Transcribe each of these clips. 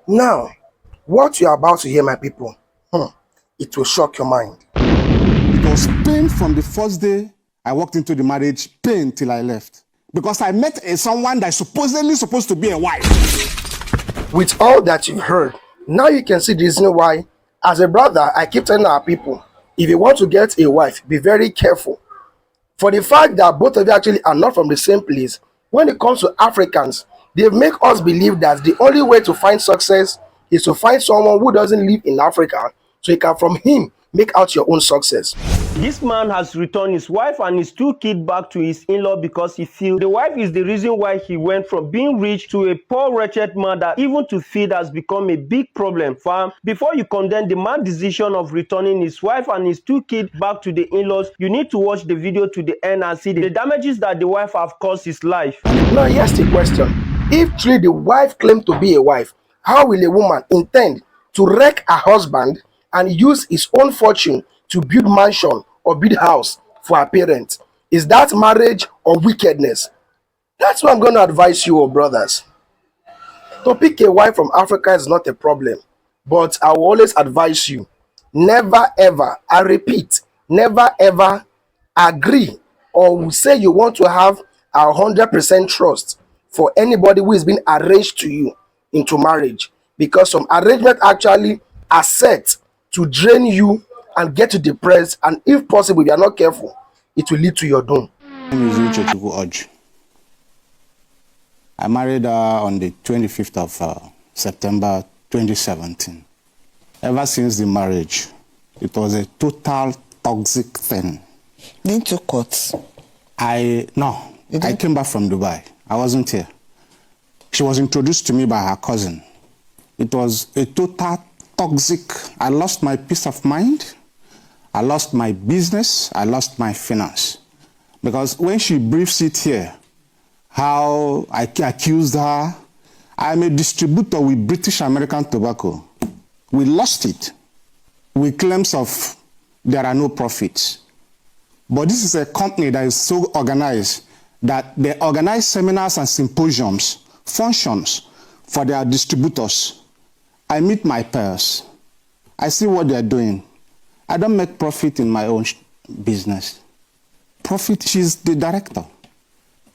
Now, what you are about to hear, my people, it will shock your mind. It was pain from the first day I walked into the marriage, pain till I left. Because I met someone that's supposedly supposed to be a wife. With all that you've heard, now you can see the reason why, as a brother, I keep telling our people, if you want to get a wife, be very careful. For the fact that both of you actually are not from the same place, when it comes to Africans, they make us believe that the only way to find success is to find someone who doesn't live in Africa, so you can from him make out your own success. This man has returned his wife and his 2 kids back to his in-law because he feels the wife is the reason why he went from being rich to a poor, wretched man that even to feed has become a big problem. Fam, before you condemn the man's decision of returning his wife and his 2 kids back to the in-laws, you need to watch the video to the end and see the damages that the wife have caused his life. Now, here's the question. If truly the wife claimed to be a wife, how will a woman intend to wreck her husband and use his own fortune to build mansion or build house for her parents? Is that marriage or wickedness? That's what I'm going to advise you, brothers. To pick a wife from Africa is not a problem, but I will always advise you, never ever, I repeat, never ever agree or say you want to have 100% trust for anybody who is being arranged to you into marriage, because some arrangement actually are set to drain you and get you depressed, and if possible, if you are not careful, it will lead to your doom. I married her on the 25th of September 2017. Ever since the marriage, it was a total toxic thing. Into courts? I came back from Dubai. I wasn't here. She was introduced to me by her cousin. It was a total toxic. I lost my peace of mind. I lost my business. I lost my finance. Because when she briefs it here, how I accused her, I'm a distributor with British American Tobacco. We lost it with claims of there are no profits. But this is a company that is so organized that they organize seminars and symposiums, functions for their distributors. I meet my peers. I see what they're doing. I don't make profit in my own business. Profit, she's the director.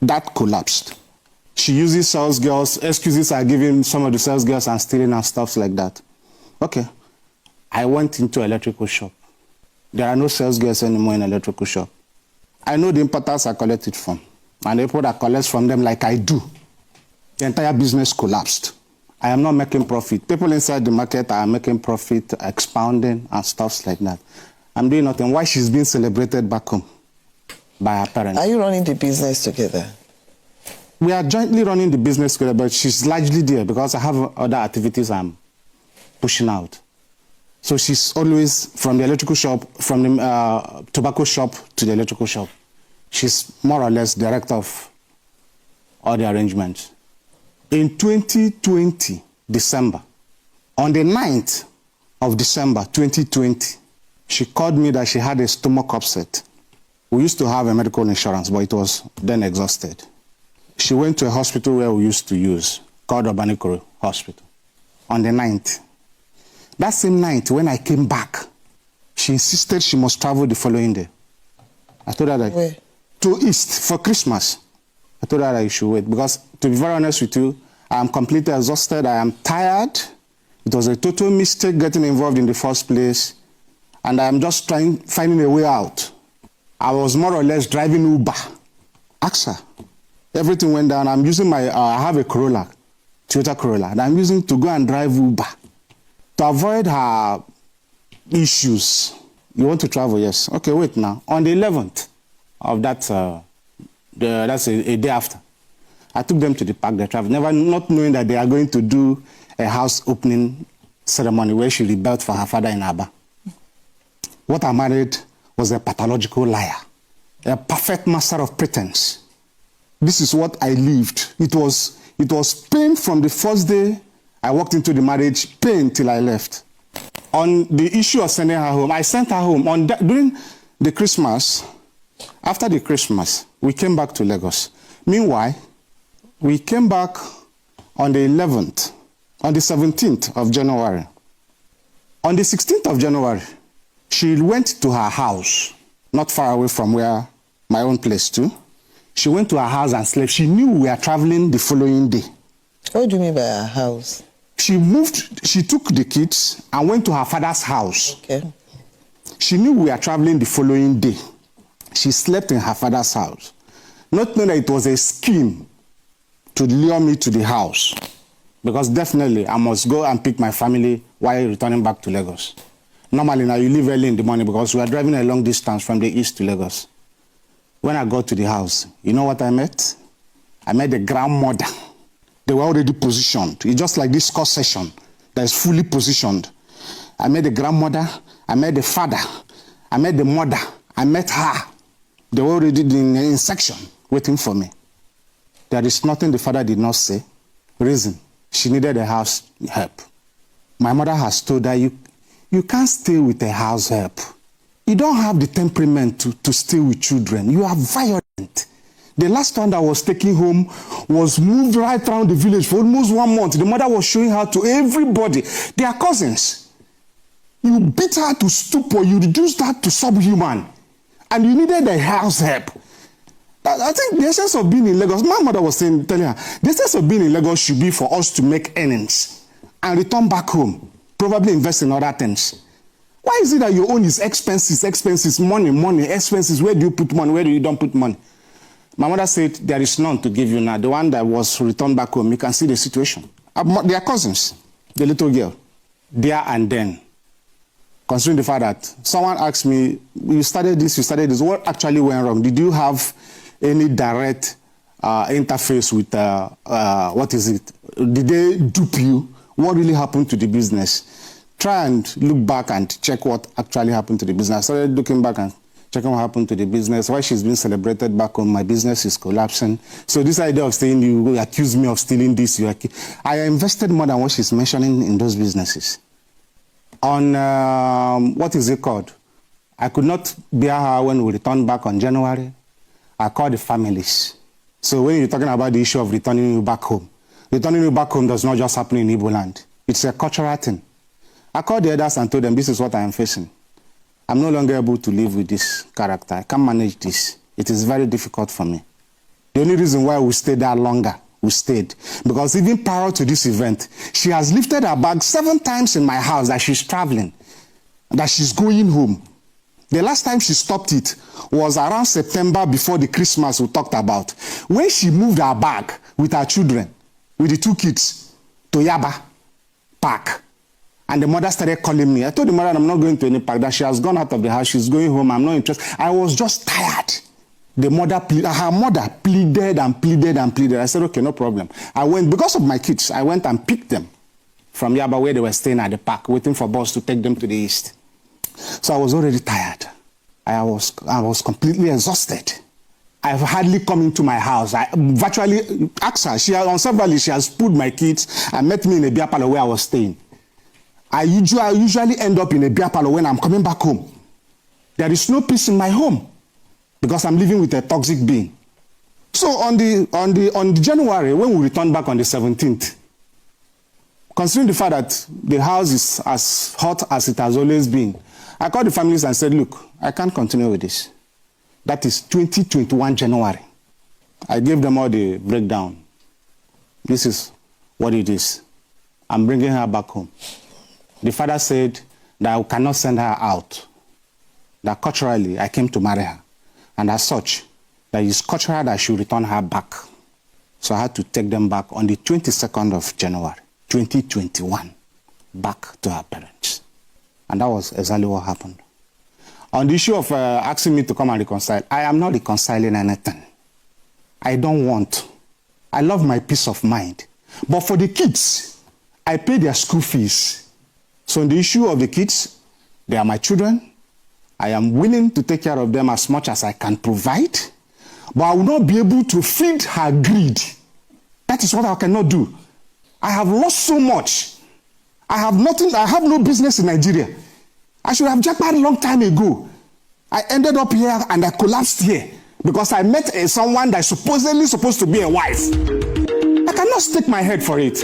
That collapsed. She uses sales girls, excuses are given some of the sales girls and stealing and stuff like that. Okay. I went into electrical shop. There are no sales girls anymore in electrical shop. I know the importers I collected from, and the people that collect from them like I do. The entire business collapsed. I am not making profit. People inside the market are making profit, expounding and stuff like that. I'm doing nothing. Why she's being celebrated back home by her parents? Are you running the business together? We are jointly running the business together, but she's largely there because I have other activities I'm pushing out. So she's always from the electrical shop, from the tobacco shop to the electrical shop. She's more or less director of all the arrangements. In 2020, December, on the 9th of December 2020, she called me that she had a stomach upset. We used to have a medical insurance, but it was then exhausted. She went to a hospital where we used to use, called Obanikoro Hospital, on the 9th. That same night, when I came back, she insisted she must travel the following day. I told her that Where? To East for Christmas. I told her that you should wait because, to be very honest with you, I am completely exhausted. I am tired. It was a total mistake getting involved in the first place, and I am just finding a way out. I was more or less driving Uber. Ask her. Everything went down. I'm using my, I have a Corolla, Toyota Corolla, and I'm using to go and drive Uber. To avoid her issues. You want to travel? Yes. Okay, wait now. On the 11th of that, that's a day after, I took them to the park. They traveled, not knowing that they are going to do a house opening ceremony where she rebelled for her father in Aba. What I married was a pathological liar, a perfect master of pretense. This is what I lived. It was pain from the first day I walked into the marriage, pain till I left. On the issue of sending her home, I sent her home during the Christmas. After the Christmas, we came back to Lagos. Meanwhile, we came back on the 11th on the 17th of January. On the 16th of January, she went to her house, not far away from where my own place too. She went to her house and slept. She knew we were traveling the following day. What do you mean by her house? She took the kids and went to her father's house. Okay. She knew we were traveling the following day. She slept in her father's house, not knowing that it was a scheme to lure me to the house, because definitely I must go and pick my family while returning back to Lagos. Normally now you leave early in the morning because we are driving a long distance from the east to Lagos. When I got to the house, you know what I met? I met the grandmother. They were already positioned. It's just like this court session that is fully positioned. I met the grandmother, I met the father, I met the mother, I met her. They were already in section waiting for me. There is nothing the father did not say. Reason, she needed a house help. My mother has told her, you can't stay with a house help. You don't have the temperament to stay with children. You are violent. The last one that was taken home was moved right around the village for almost 1 month. The mother was showing her to everybody. They are cousins. You beat her to stupor. You reduced her to subhuman. And you needed a house help. I think the essence of being in Lagos, my mother was telling her, the essence of being in Lagos should be for us to make earnings and return back home, probably invest in other things. Why is it that your own is expenses, money, expenses? Where do you put money? Where do you don't put money? My mother said, there is none to give you now. The one that was returned back home, you can see the situation. They are cousins, the little girl, there and then. Considering the fact that someone asked me, you started this, what actually went wrong? Did you have any direct interface with, what is it? Did they dupe you? What really happened to the business? Try and look back and check what actually happened to the business. I started looking back and checking what happened to the business. Why she's being celebrated back home, my business is collapsing. So this idea of saying you accuse me of stealing this, I invested more than what she's mentioning in those businesses. On, what is it called? I could not bear her when we returned back on January. I called the families. So when you're talking about the issue of returning you back home does not just happen in Igbo land. It's a cultural thing. I called the elders and told them, this is what I am facing. I'm no longer able to live with this character. I can't manage this. It is very difficult for me. The only reason why we stayed there longer, we stayed, because even prior to this event, she has lifted her bag 7 times in my house that she's traveling, that she's going home. The last time she stopped it was around September before the Christmas we talked about, when she moved her bag with her children, with the 2 kids, to Yaba Park. And the mother started calling me. I told the mother I'm not going to any park, that she has gone out of the house, she's going home, I'm not interested. I was just tired. Her mother pleaded and pleaded and pleaded. I said, okay, no problem. I went, because of my kids, I went and picked them from Yaba where they were staying at the park, waiting for bus to take them to the east. So I was already tired. I was completely exhausted. I've hardly come into my house. I virtually asked her. She has pulled my kids and met me in a beer parlor where I was staying. I usually end up in a beer parlor when I'm coming back home. There is no peace in my home because I'm living with a toxic being. So on January, when we returned back on the 17th, considering the fact that the house is as hot as it has always been, I called the families and said, look, I can't continue with this. That is 2021 January. I gave them all the breakdown. This is what it is. I'm bringing her back home. The father said that I cannot send her out, that culturally I came to marry her, and as such, that it's cultural that I should return her back. So I had to take them back on the 22nd of January, 2021, back to her parents. And that was exactly what happened. On the issue of asking me to come and reconcile, I am not reconciling anything. I don't want. I love my peace of mind. But for the kids, I pay their school fees. So on the issue of the kids, they are my children. I am willing to take care of them as much as I can provide. But I will not be able to feed her greed. That is what I cannot do. I have lost so much. I have nothing. I have no business in Nigeria. I should have jackpot a long time ago. I ended up here and I collapsed here because I met someone that's supposedly supposed to be a wife. I cannot stake my head for it.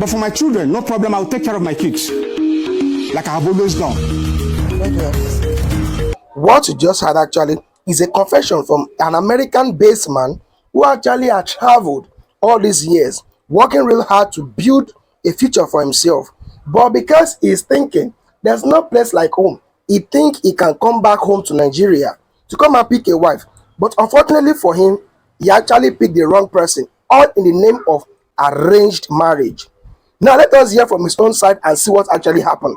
But for my children, no problem. I'll take care of my kids, like I have always done. What do you have to say? What you just had actually is a confession from an American-based man who actually had traveled all these years, working real hard to build a future for himself. But because he's thinking there's no place like home, he think he can come back home to Nigeria to come and pick a wife. But unfortunately for him, he actually picked the wrong person, all in the name of arranged marriage. Now let us hear from his own side and see what actually happened.